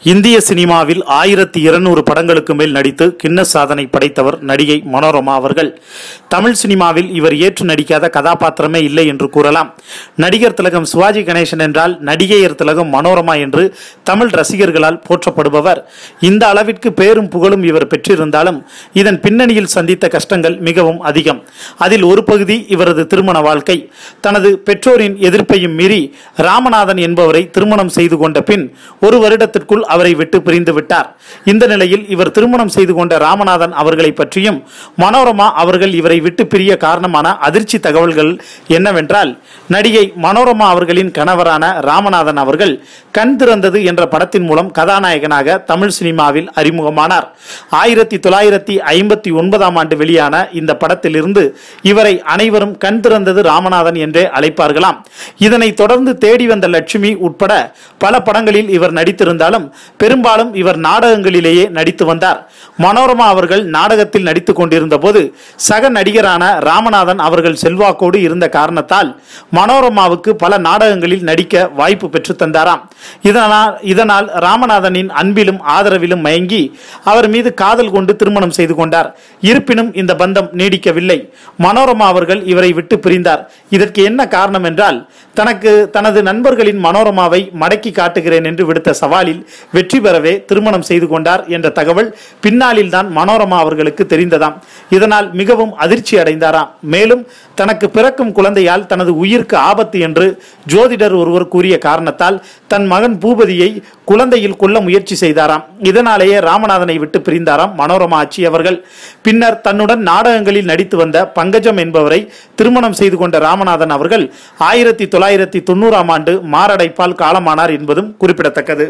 இந்திய சினிமாவில் 1200 படங்களுக்கு மேல் நடித்து கின்னஸ் சாதனை படைத்தவர் நடிகை மனோரமா அவர்கள். தமிழ் சினிமாவில் இவர் ஏற்று நடிக்காத கதாபாத்திரமே இல்லை என்று கூறலாம். நடிகர் திலகம் சிவாஜி கணேசன் என்றால் நடிகையர் திலகம் மனோரமா என்று தமிழ் ரசிகர்களால் போற்றப்படுபவர். இந்த அளவிற்கு பேரும் புகழும் இவர் பெற்றிருந்தாலும் இதன் பின்னணியில் சந்தித்த கஷ்டங்கள் மிகவும் அதிகம். அதில் ஒரு பகுதி இவரது திருமண வாழ்க்கை. தனது பெற்றோரின் எதிர்ப்பையும் மீறி ராமநாதன் என்பவரை திருமணம் செய்து கொண்ட பின் ஒரு வருடத்திற்குள் அவரை விட்டு பிரிந்து விட்டார். இந்த நிலையில் இவர் திருமணம் செய்து கொண்ட ராமநாதன் அவர்களை பற்றியும் மனோரமா அவர்கள் இவரை விட்டு பிரிய காரணமான அதிர்ச்சி தகவல்கள் என்னவென்றால், நடிகை மனோரமா அவர்களின் கணவரான ராமநாதன் அவர்கள் கண் திறந்தது என்ற படத்தின் மூலம் கதாநாயகனாக தமிழ் சினிமாவில் அறிமுகமானார். 1959 ஆண்டு வெளியான இந்த படத்திலிருந்து இவரை அனைவரும் கண் திறந்தது ராமநாதன் என்றே அழைப்பார்களாம். இதனை தொடர்ந்து தேடி வந்த லட்சுமி உட்பட பல படங்களில் இவர் நடித்திருந்தாலும் பெரும்பாலும் இவர் நாடகங்களிலேயே நடித்து வந்தார். மனோரமா அவர்கள் நாடகத்தில் நடித்துக் கொண்டிருந்த போது சக நடிகரான ராமநாதன் அவர்கள் செல்வாக்கோடு இருந்த காரணத்தால் மனோரமாவுக்கு பல நாடகங்களில் நடிக்க வாய்ப்பு பெற்று தந்தாராம். இதனால் ராமநாதனின் அன்பிலும் ஆதரவிலும் மயங்கி அவர் மீது காதல் கொண்டு திருமணம் செய்து கொண்டார். இருப்பினும் இந்த பந்தம் நீடிக்கவில்லை. மனோரமா அவர்கள் இவரை விட்டு பிரிந்தார். இதற்கு என்ன காரணம் என்றால், தனது நண்பர்களின் மனோரமாவை மடக்கி காட்டுகிறேன் என்று விடுத்த சவாலில் வெற்றி பெறவே திருமணம் செய்து கொண்டார் என்ற தகவல் பின்னாளில் தான் மனோரமா அவர்களுக்கு தெரிந்ததாம். இதனால் மிகவும் அதிர்ச்சி அடைந்தாராம். மேலும் தனக்கு பிறக்கும் குழந்தையால் தனது உயிருக்கு ஆபத்து என்று ஜோதிடர் ஒருவர் கூறிய காரணத்தால் தன் மகன் பூபதியை குழந்தையில் கொல்ல முயற்சி செய்தாராம். இதனாலேயே ராமநாதனை விட்டு பிரிந்தாராம் மனோரமா ஆட்சி அவர்கள். பின்னர் தன்னுடன் நாடகங்களில் நடித்து வந்த பங்கஜம் என்பவரை திருமணம் செய்து கொண்ட ராமநாதன் அவர்கள் 1990 ஆண்டு மாரடைப்பால் காலமானார் என்பதும் குறிப்பிடத்தக்கது.